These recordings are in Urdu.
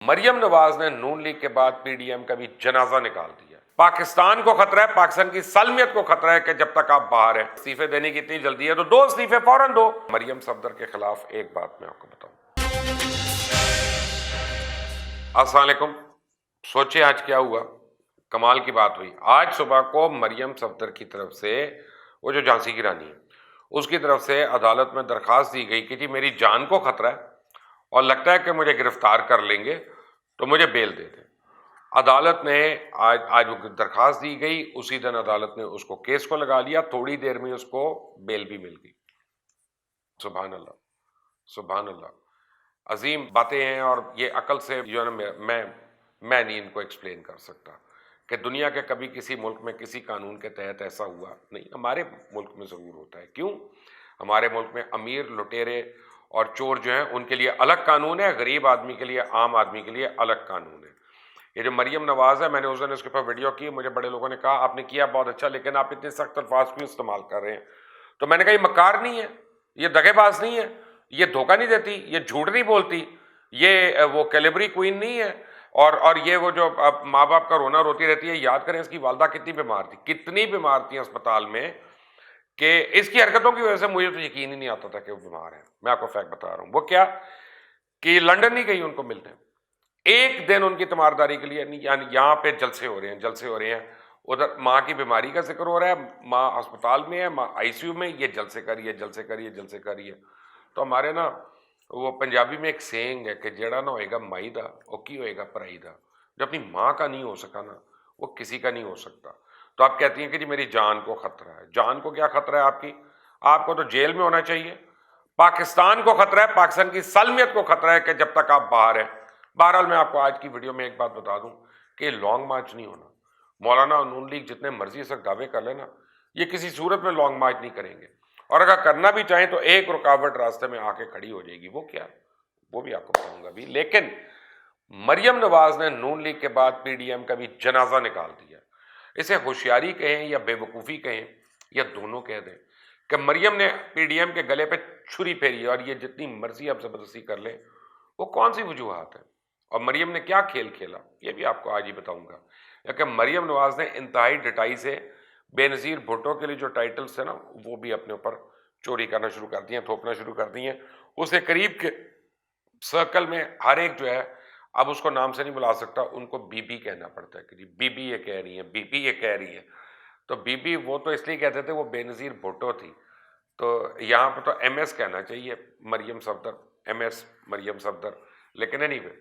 مریم نواز نے نون لیگ کے بعد پی ڈی ایم کا بھی جنازہ نکال دیا۔ پاکستان کو خطرہ ہے، پاکستان کی سالمیت کو خطرہ ہے کہ جب تک آپ باہر ہیں استعفے دینے کی اتنی جلدی ہے تو 2 استعفے فوراً دو۔ مریم صفدر کے خلاف ایک بات میں آپ کو بتاؤں۔ السلام علیکم۔ سوچے آج کیا ہوا، کمال کی بات ہوئی۔ آج صبح کو مریم صفدر کی طرف سے، وہ جو جھانسی کی رانی ہے، اس کی طرف سے عدالت میں درخواست دی گئی کہ جی میری جان کو خطرہ ہے اور لگتا ہے کہ مجھے گرفتار کر لیں گے تو مجھے بیل دے دیں۔ عدالت نے آج درخواست دی گئی، اسی دن عدالت نے اس کو کیس کو لگا لیا، تھوڑی دیر میں اس کو بیل بھی مل گئی۔ سبحان اللہ، سبحان اللہ، عظیم باتیں ہیں۔ اور یہ عقل سے جو ہے نا میں نہیں ان کو ایکسپلین کر سکتا کہ دنیا کے کبھی کسی ملک میں کسی قانون کے تحت ایسا ہوا نہیں۔ ہمارے ملک میں ضرور ہوتا ہے۔ کیوں؟ ہمارے ملک میں امیر، لٹیرے اور چور جو ہیں ان کے لیے الگ قانون ہے، غریب آدمی کے لیے، عام آدمی کے لیے الگ قانون ہے۔ یہ جو مریم نواز ہے، میں نے اس دن اس کے اوپر ویڈیو کی، مجھے بڑے لوگوں نے کہا آپ نے کیا بہت اچھا، لیکن آپ اتنے سخت الفاظ کیوں استعمال کر رہے ہیں؟ تو میں نے کہا یہ مکار نہیں ہے، یہ دغے باز نہیں ہے، یہ دھوکہ نہیں دیتی، یہ جھوٹ نہیں بولتی، یہ وہ کیلیبری کوئین نہیں ہے، اور یہ وہ جو ماں باپ کا رونا روتی رہتی ہے۔ یاد کریں اس کی والدہ کتنی بیمار تھی، کتنی بیمار تھی اسپتال میں، کہ اس کی حرکتوں کی وجہ سے مجھے تو یقین ہی نہیں آتا تھا کہ وہ بیمار ہے۔ میں آپ کو فیکٹ بتا رہا ہوں۔ وہ کیا کہ لنڈن نہیں گئی ان کو ملنے، ایک دن ان کی تیمارداری کے لیے، یعنی یہاں پہ جلسے ہو رہے ہیں، ادھر ماں کی بیماری کا ذکر ہو رہا ہے، ماں اسپتال میں ہے، ماں آئی سی یو میں، یہ جلسے کر رہی ہے۔ تو ہمارے نا وہ پنجابی میں ایک سینگ ہے کہ جیڑا نہ ہوئے گا مائی دا وہ کی ہوئے گا پرائی دا۔ جو اپنی ماں کا نہیں ہو سکا نا، وہ کسی کا نہیں ہو سکتا۔ تو آپ کہتی ہیں کہ جی میری جان کو خطرہ ہے۔ جان کو کیا خطرہ ہے آپ کی؟ آپ کو تو جیل میں ہونا چاہیے۔ پاکستان کو خطرہ ہے، پاکستان کی سالمیت کو خطرہ ہے کہ جب تک آپ باہر ہیں۔ بہرحال میں آپ کو آج کی ویڈیو میں ایک بات بتا دوں کہ یہ لانگ مارچ نہیں ہونا۔ مولانا اور نون لیگ جتنے مرضی سے دعوے کر لینا، یہ کسی صورت میں لانگ مارچ نہیں کریں گے، اور اگر کرنا بھی چاہیں تو ایک رکاوٹ راستے میں آ کے کھڑی ہو جائے گی۔ وہ کیا؟ وہ بھی آپ کو بتاؤں گا بھی۔ لیکن مریم نواز نے نون لیگ کے بعد پی ڈی ایم کا بھی جنازہ نکال دیا۔ اسے ہوشیاری کہیں یا بے وقوفی کہیں یا دونوں کہہ دیں کہ مریم نے پی ڈی ایم کے گلے پہ چھری پھیری، اور یہ جتنی مرضی آپ زبردستی کر لیں، وہ کون سی وجوہات ہیں اور مریم نے کیا کھیل کھیلا، یہ بھی آپ کو آج ہی بتاؤں گا۔ لیکن مریم نواز نے انتہائی ڈٹائی سے بے نظیر بھٹو کے لیے جو ٹائٹلز تھے نا، وہ بھی اپنے اوپر چوری کرنا شروع کر دی ہیں، تھوپنا شروع کر دی ہیں۔ اسے قریب کے سرکل میں ہر ایک جو ہے، اب اس کو نام سے نہیں بلا سکتا، ان کو بی بی کہنا پڑتا ہے کہ جی بی بی یہ کہہ رہی ہیں، بی بی یہ کہہ رہی ہیں۔ تو بی بی وہ تو اس لیے کہتے تھے وہ بے نظیر بھٹو تھی، تو یہاں پہ تو ایم ایس کہنا چاہیے، مریم صفدر، ایم ایس مریم صفدر۔ لیکن اینی وے،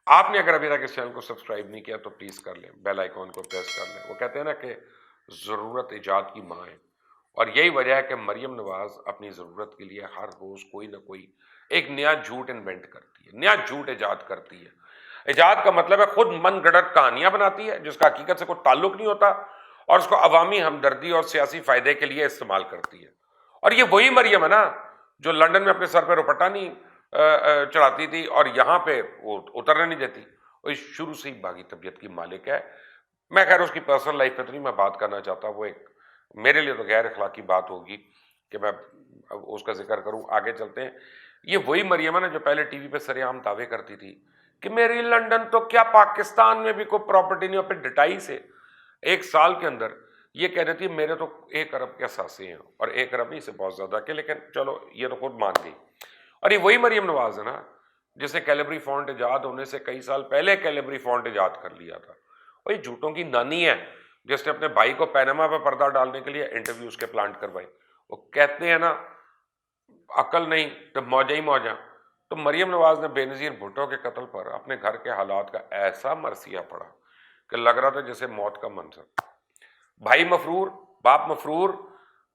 آپ نے اگر ابھی تک اس چینل کو سبسکرائب نہیں کیا تو پلیز کر لیں، بیل آئیکن کو پریس کر لیں۔ وہ کہتے ہیں نا کہ ضرورت ایجاد کی ماں ہے، اور یہی وجہ ہے کہ مریم نواز اپنی ضرورت کے لیے ہر روز کوئی نہ کوئی ایک نیا جھوٹ انوینٹ کرتی ہے، نیا جھوٹ ایجاد کرتی ہے۔ ایجاد کا مطلب ہے خود من گھڑت کہانیاں بناتی ہے جس کا حقیقت سے کوئی تعلق نہیں ہوتا، اور اس کو عوامی ہمدردی اور سیاسی فائدے کے لیے استعمال کرتی ہے۔ اور یہ وہی مریم ہے نا جو لنڈن میں اپنے سر پہ روپٹا نہیں چڑھاتی تھی اور یہاں پہ وہ اترنے نہیں دیتی، وہ شروع سے ہی باغی طبیعت کی مالک ہے۔ میں خیر اس کی پرسنل لائف پہ تو نہیں میں بات کرنا چاہتا، وہ ایک میرے لیے تو غیر اخلاقی بات ہوگی کہ میں اس کا ذکر کروں۔ آگے چلتے ہیں۔ یہ وہی مریم ہے نا جو پہلے ٹی وی پہ سر عام دعوے کرتی تھی کہ میری لنڈن تو کیا پاکستان میں بھی کوئی پراپرٹی نہیں، اور پھر ڈٹائی سے 1 سال کے اندر یہ کہہ رہی تھی میرے تو 1 ارب کے اثاثے ہیں، اور 1 ارب نہیں سے بہت زیادہ کہ، لیکن چلو یہ تو خود مان گئی۔ اور یہ وہی مریم نواز ہے نا جس نے کیلیبری فونٹ ایجاد ہونے سے کئی سال پہلے کیلیبری فونٹ ایجاد کر لیا تھا۔ وہی جھوٹوں کی نانی ہے جس نے اپنے بھائی کو پینما پہ پردہ ڈالنے کے لیے انٹرویوز کے پلانٹ کروائی۔ وہ کہتے ہیں نا عقل نہیں تو موجہ ہی موجہ۔ تو مریم نواز نے بے نظیر بھٹو کے قتل پر اپنے گھر کے حالات کا ایسا مرثیہ پڑھا کہ لگ رہا تھا جیسے موت کا منظر۔ بھائی مفرور، باپ مفرور،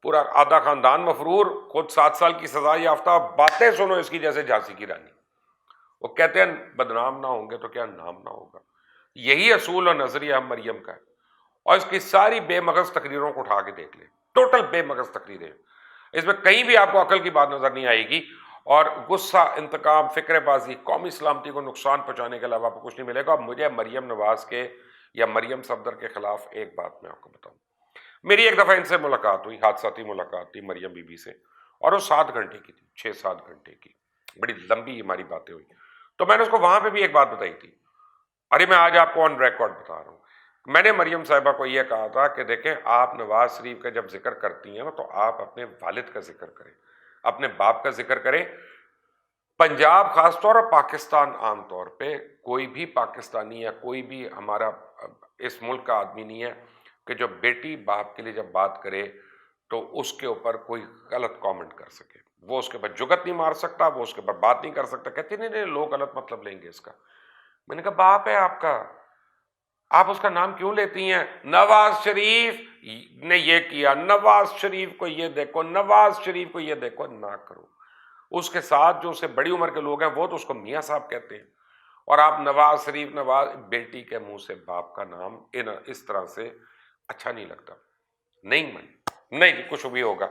پورا آدھا خاندان مفرور، خود 7 سال کی سزا یافتہ، باتیں سنو اس کی جیسے جھانسی کی رانی۔ وہ کہتے ہیں بدنام نہ ہوں گے تو کیا نام نہ ہوگا۔ یہی اصول اور نظریہ مریم کا ہے، اور اس کی ساری بے مغز تقریروں کو اٹھا کے دیکھ لیں، ٹوٹل بے مغز تقریریں، اس میں کہیں بھی آپ کو عقل کی بات نظر نہیں آئے گی، اور غصہ، انتقام، فکر بازی، قومی سلامتی کو نقصان پہنچانے کے علاوہ آپ کو کچھ نہیں ملے گا۔ مجھے مریم نواز کے یا مریم صفدر کے خلاف ایک بات میں آپ کو بتاؤں۔ میری ایک دفعہ ان سے ملاقات ہوئی، حادثاتی ملاقات تھی مریم بی بی سے، اور وہ 7 گھنٹے کی تھی، 6-7 گھنٹے کی، بڑی لمبی ہماری باتیں ہوئی۔ تو میں نے اس کو وہاں پہ بھی ایک بات بتائی تھی. ارے میں آج آپ کو آن ریکارڈ بتا رہا ہوں. میں نے مریم صاحبہ کو یہ کہا تھا کہ دیکھیں آپ نواز شریف کا جب ذکر کرتی ہیں نا تو آپ اپنے والد کا ذکر کریں, اپنے باپ کا ذکر کریں. پنجاب خاص طور اور پاکستان عام طور پہ کوئی بھی پاکستانی یا کوئی بھی ہمارا اس ملک کا آدمی نہیں ہے کہ جو بیٹی باپ کے لیے جب بات کرے تو اس کے اوپر کوئی غلط کامنٹ کر سکے. وہ اس کے اوپر جگت نہیں مار سکتا, وہ اس کے اوپر بات نہیں کر سکتا. کہتی نہیں نہیں لوگ غلط مطلب لیں گے اس کا. میں نے کہا باپ ہے آپ کا, آپ اس کا نام کیوں لیتی ہیں؟ نواز شریف نے یہ کیا, نواز شریف کو یہ دیکھو, نواز شریف کو یہ دیکھو. نہ کرو. اس کے ساتھ جو اسے بڑی عمر کے لوگ ہیں وہ تو اس کو میاں صاحب کہتے ہیں, اور آپ نواز شریف, نواز, بیٹی کے منہ سے باپ کا نام اس طرح سے اچھا نہیں لگتا. نہیں کچھ بھی ہوگا.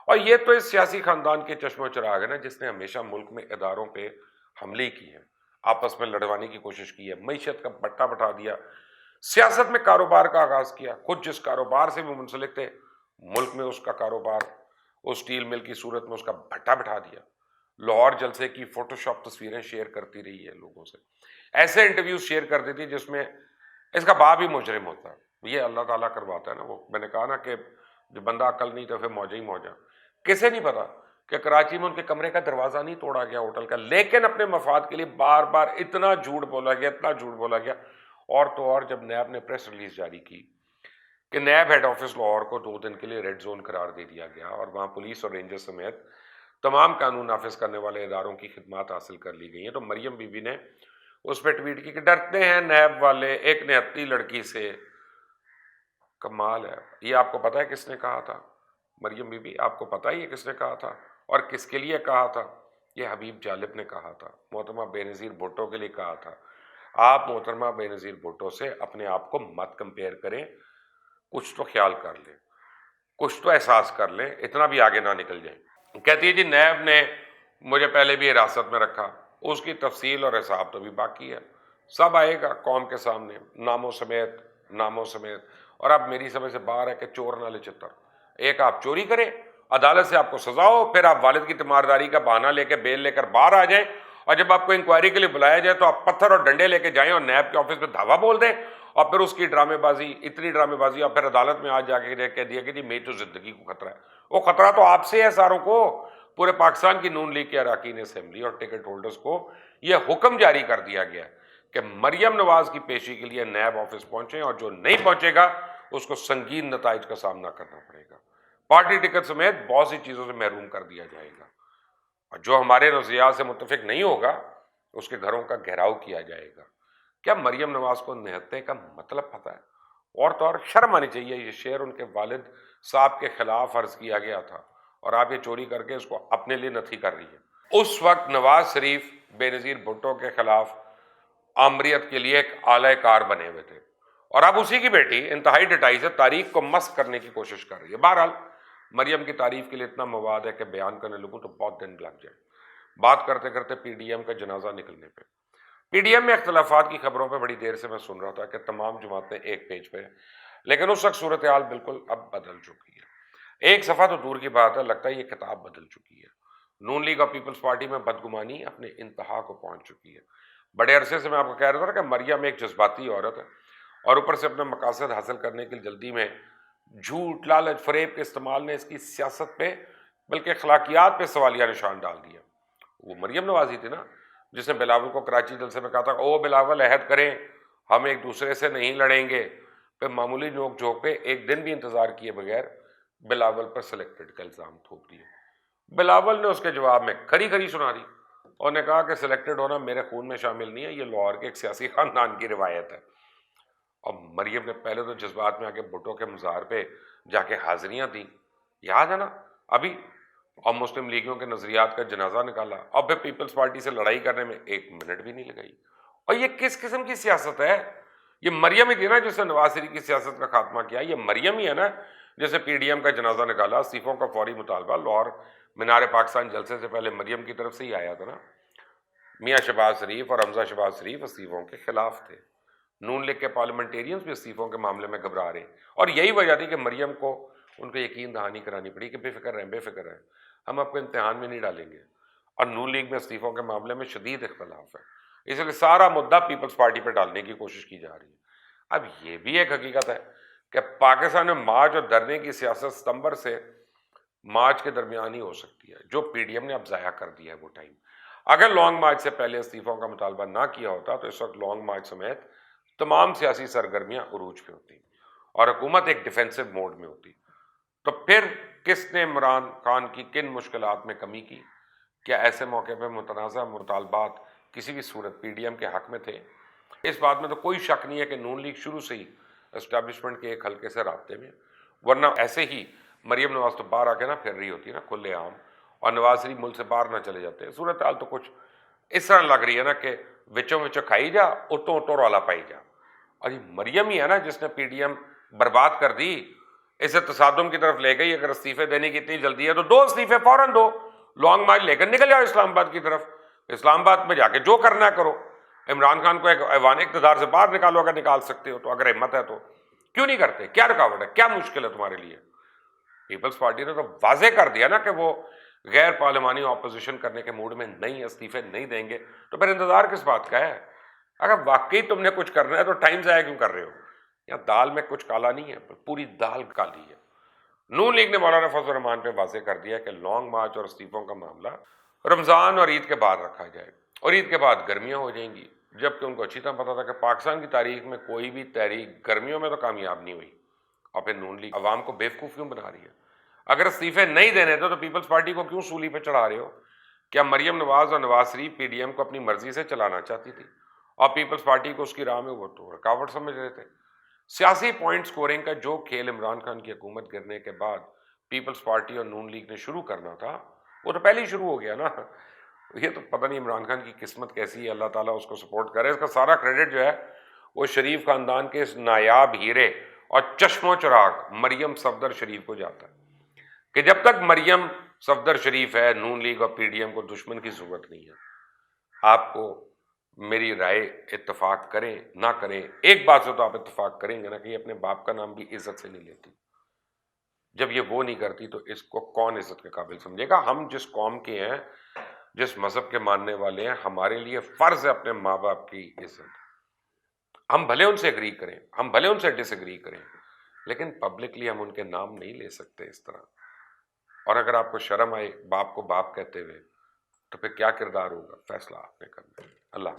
اور یہ تو اس سیاسی خاندان کے چشم و چراغ ہے نا جس نے ہمیشہ ملک میں اداروں پہ حملے کی ہیں, آپس میں لڑوانے کی کوشش کی ہے, معیشت کا پٹا بٹھا دیا, سیاست میں کاروبار کا آغاز کیا. خود جس کاروبار سے وہ منسلک تھے ملک میں اس کا کاروبار, اس اسٹیل مل کی صورت میں اس کا بھٹا بٹھا دیا. لاہور جلسے کی فوٹو شاپ تصویریں شیئر کرتی رہی ہے لوگوں سے, ایسے انٹرویوز شیئر کر دیتی جس میں اس کا باپ ہی مجرم ہوتا ہے. یہ اللہ تعالیٰ کرواتا ہے نا. وہ میں نے کہا نا کہ جو بندہ عقل نہیں تو پھر موجہ ہی موجہ. کسے نہیں پتا کہ کراچی میں ان کے کمرے کا دروازہ نہیں توڑا گیا ہوٹل کا, لیکن اپنے مفاد کے لیے بار بار اتنا جھوٹ بولا گیا. اور تو اور جب نیب نے پریس ریلیز جاری کی کہ نیب ہیڈ آفس لاہور کو 2 دن کے لیے ریڈ زون قرار دے دیا گیا اور وہاں پولیس اور رینجر سمیت تمام قانون نافذ کرنے والے اداروں کی خدمات حاصل کر لی گئی ہیں, تو مریم بی بی نے اس پہ ٹویٹ کی کہ ڈرتے ہیں نیب والے ایک نہتی لڑکی سے. کمال ہے. یہ آپ کو پتا ہے کس نے کہا تھا؟ مریم بی بی, آپ کو پتا ہے یہ کس نے کہا تھا اور کس کے لیے کہا تھا؟ یہ حبیب جالب نے کہا تھا, محترمہ بے نظیر بھٹو کے لیے کہا تھا. آپ محترمہ بے نظیر بھٹو سے اپنے آپ کو مت کمپیئر کریں, کچھ تو خیال کر لیں, کچھ تو احساس کر لیں, اتنا بھی آگے نہ نکل جائیں. کہتی ہے جی نیب نے مجھے پہلے بھی حراست میں رکھا, اس کی تفصیل اور حساب تو بھی باقی ہے, سب آئے گا قوم کے سامنے ناموں سمیت. اور اب میری سمجھ سے باہر ہے کہ چور نہ لے چتر. ایک آپ چوری کریں, عدالت سے آپ کو سزا ہو, پھر آپ والد کی تیمارداری کا بہانہ لے کے بیل لے کر باہر آ جائیں, اور جب آپ کو انکوائری کے لیے بلایا جائے تو آپ پتھر اور ڈنڈے لے کے جائیں اور نیب کے آفس میں دھاوا بول دیں, اور پھر اس کی ڈرامے بازی, اتنی ڈرامے بازی, اور پھر عدالت میں آج جا کے کہہ دیا کہ جی میری تو زندگی کو خطرہ ہے. وہ خطرہ تو آپ سے ہے ساروں کو. پورے پاکستان کی نون لیگ کے اراکین اسمبلی اور ٹکٹ ہولڈرز کو یہ حکم جاری کر دیا گیا کہ مریم نواز کی پیشی کے لیے نیب آفس پہنچیں, اور جو نہیں پہنچے گا اس کو سنگین نتائج کا سامنا کرنا پڑے گا. پارٹی ٹکٹ سمیت بہت سی چیزوں سے محروم کر دیا جائے گا, اور جو ہمارے نظریات سے متفق نہیں ہوگا اس کے گھروں کا گھیراؤ کیا جائے گا. کیا مریم نواز کو نہتے کا مطلب پتہ ہے؟ اور تو اور شرم آنی چاہیے. یہ شعر ان کے والد صاحب کے خلاف عرض کیا گیا تھا, اور آپ یہ چوری کر کے اس کو اپنے لیے نتھی کر رہی ہے. اس وقت نواز شریف بے نظیر بھٹو کے خلاف آمریت کے لیے ایک اعلی کار بنے ہوئے تھے, اور اب اسی کی بیٹی انتہائی ڈٹائی سے تاریخ کو مسخ کرنے کی کوشش کر رہی ہے. بہرحال مریم کی تعریف کے لیے اتنا مواد ہے کہ بیان کرنے لگوں تو بہت دن لگ جائے. بات کرتے کرتے پی ڈی ایم کا جنازہ نکلنے پہ, پی ڈی ایم میں اختلافات کی خبروں پہ بڑی دیر سے میں سن رہا تھا کہ تمام جماعتیں ایک پیج پہ ہیں, لیکن اس وقت صورتحال بالکل اب بدل چکی ہے. ایک صفحہ تو دور کی بات ہے, لگتا ہے یہ کتاب بدل چکی ہے. نون لیگ اور پیپلز پارٹی میں بدگمانی اپنے انتہا کو پہنچ چکی ہے. بڑے عرصے سے میں آپ کو کہہ رہا تھا کہ مریم ایک جذباتی عورت ہے, اور اوپر سے اپنے مقاصد حاصل کرنے کی جلدی میں جھوٹ, لالچ, فریب کے استعمال نے اس کی سیاست پہ بلکہ اخلاقیات پہ سوالیہ نشان ڈال دیا. وہ مریم نواز ہی تھی نا جس نے بلاول کو کراچی جلسے میں کہا تھا او بلاول عہد کریں ہم ایک دوسرے سے نہیں لڑیں گے. پھر معمولی نوک جھوک پہ ایک دن بھی انتظار کیے بغیر بلاول پر سلیکٹڈ کا الزام تھوپ دیا. بلاول نے اس کے جواب میں کھری کھری سنا دی اور نے کہا کہ سلیکٹڈ ہونا میرے خون میں شامل نہیں ہے, یہ لاہور کے ایک سیاسی خاندان کی روایت ہے. اور مریم نے پہلے تو جذبات میں آ کے بھٹو کے مزار پہ جا کے حاضریاں دیں, یاد ہے نا ابھی, اور مسلم لیگیوں کے نظریات کا جنازہ نکالا, اور پھر پیپلز پارٹی سے لڑائی کرنے میں 1 منٹ بھی نہیں لگائی. اور یہ کس قسم کی سیاست ہے؟ یہ مریم ہی تھی نا جس نے نواز شریف کی سیاست کا خاتمہ کیا. یہ مریم ہی ہے نا جیسے پی ڈی ایم کا جنازہ نکالا, استعفوں کا فوری مطالبہ لاہور مینار پاکستان جلسے سے پہلے مریم کی طرف سے ہی آیا تھا نا. میاں شہباز شریف اور حمزہ شہباز شریف استعفوں کے خلاف تھے, نون لیگ کے پارلیمنٹیرینز بھی استعفوں کے معاملے میں گھبرا رہے, اور یہی وجہ تھی کہ مریم کو ان کو یقین دہانی کرانی پڑی کہ بے فکر رہیں, ہم آپ کو امتحان میں نہیں ڈالیں گے. اور نون لیگ میں استعفوں کے معاملے میں شدید اختلاف ہے. اس لیے سارا مدعا پیپلز پارٹی پہ ڈالنے کی کوشش کی جا رہی ہے۔ اب یہ بھی ایک حقیقت ہے کہ پاکستان میں مارچ اور دھرنے کی سیاست ستمبر سے مارچ کے درمیان ہی ہو سکتی ہے، جو پی ڈی ایم نے اب ضائع کر دیا ہے وہ ٹائم۔ اگر لانگ مارچ سے پہلے استعفوں کا مطالبہ نہ کیا ہوتا تو اس وقت لانگ مارچ سمیت تمام سیاسی سرگرمیاں عروج پہ ہوتی اور حکومت ایک ڈیفینسو موڈ میں ہوتی۔ تو پھر کس نے عمران خان کی کن مشکلات میں کمی کی؟ کیا ایسے موقع پہ متنازع مطالبات کسی بھی صورت پی ڈی ایم کے حق میں تھے؟ اس بات میں تو کوئی شک نہیں ہے کہ نون لیگ شروع سے ہی اسٹیبلشمنٹ کے ایک حلقے سے رابطے میں، ورنہ ایسے ہی مریم نواز تو باہر آ کے نہ پھر رہی ہوتی ہے نا کھلے عام، اور نواز شریف ملک سے باہر نہ چلے جاتے۔ صورتحال تو کچھ اس طرح لگ رہی ہے نا کہ وچوں وچوں کھائی جا اتوں اتوں رولا پائی جا، اور یہ مریم ہی ہے نا جس نے پی ڈی ایم برباد کر دی، اسے تصادم کی طرف لے گئی۔ اگر استعفے دینے کی اتنی جلدی ہے تو 2 استعفے فوراً دو، لانگ مارچ لے کر نکل جاؤ اسلام آباد کی طرف، اسلام آباد میں جا کے جو کرنا ہے کرو، عمران خان کو ایک ایوان اقتدار سے باہر نکالو اگر نکال سکتے ہو تو، اگر ہمت ہے تو کیوں نہیں کرتے؟ کیا رکاوٹ ہے؟ کیا مشکل ہے تمہارے لیے؟ پیپلز پارٹی نے تو واضح کر دیا نا کہ وہ غیر پارلیمانی اپوزیشن کرنے کے موڈ میں نہیں، استعفے نہیں دیں گے، تو پھر انتظار کس بات کا ہے؟ اگر واقعی تم نے کچھ کرنا ہے تو ٹائم ضائع کیوں کر رہے ہو؟ یا دال میں کچھ کالا نہیں ہے، پوری دال کالی ہے۔ نون لیگ نے مولانا فضل الرحمان پہ واضح کر دیا کہ لانگ مارچ اور استعفوں کا معاملہ رمضان اور عید کے بعد رکھا جائے، اور عید کے بعد گرمیاں ہو جائیں گی، جبکہ ان کو اچھی طرح پتا تھا کہ پاکستان کی تاریخ میں کوئی بھی تحریک گرمیوں میں تو کامیاب نہیں ہوئی، اور پھر نون لیگ عوام کو بیوقوف کیوں بنا رہی ہے؟ اگر استعفے نہیں دینے تھے تو پیپلز پارٹی کو کیوں سولی پہ چڑھا رہے ہو؟ کیا مریم نواز اور Nawaz Sharif P D M کو اپنی مرضی سے چلانا چاہتی تھی اور پیپلز پارٹی کو اس کی راہ میں وہ تو رکاوٹ سمجھ رہے تھے؟ سیاسی پوائنٹ سکورنگ کا جو کھیل عمران خان کی حکومت گرنے کے بعد پیپلز پارٹی اور نون لیگ نے شروع کرنا تھا وہ تو پہلے ہی شروع ہو گیا نا۔ یہ تو پتہ نہیں عمران خان کی قسمت کیسی ہے، اللہ تعالیٰ اس کو سپورٹ کرے۔ اس کا سارا کریڈٹ جو ہے وہ شریف خاندان کے اس نایاب ہیرے اور چشم و چراغ مریم صفدر شریف کو جاتا ہے، کہ جب تک مریم صفدر شریف ہے نون لیگ اور پی ڈی ایم کو دشمن کی ضرورت نہیں ہے۔ آپ کو میری رائے اتفاق کریں نہ کریں، ایک بات سے تو آپ اتفاق کریں گے نا کہ یہ اپنے باپ کا نام بھی عزت سے نہیں لیتی۔ جب یہ وہ نہیں کرتی تو اس کو کون عزت کے قابل سمجھے گا؟ ہم جس قوم کے ہیں، جس مذہب کے ماننے والے ہیں، ہمارے لیے فرض ہے اپنے ماں باپ کی عزت۔ ہم بھلے ان سے اگری کریں، ہم بھلے ان سے ڈس ایگری کریں، لیکن پبلکلی ہم ان کے نام نہیں لے سکتے اس طرح۔ اور اگر آپ کو شرم آئے باپ کو باپ کہتے ہوئے تو پھر کیا کردار ہوگا، فیصلہ آپ نے کرنا ہے۔ اللہ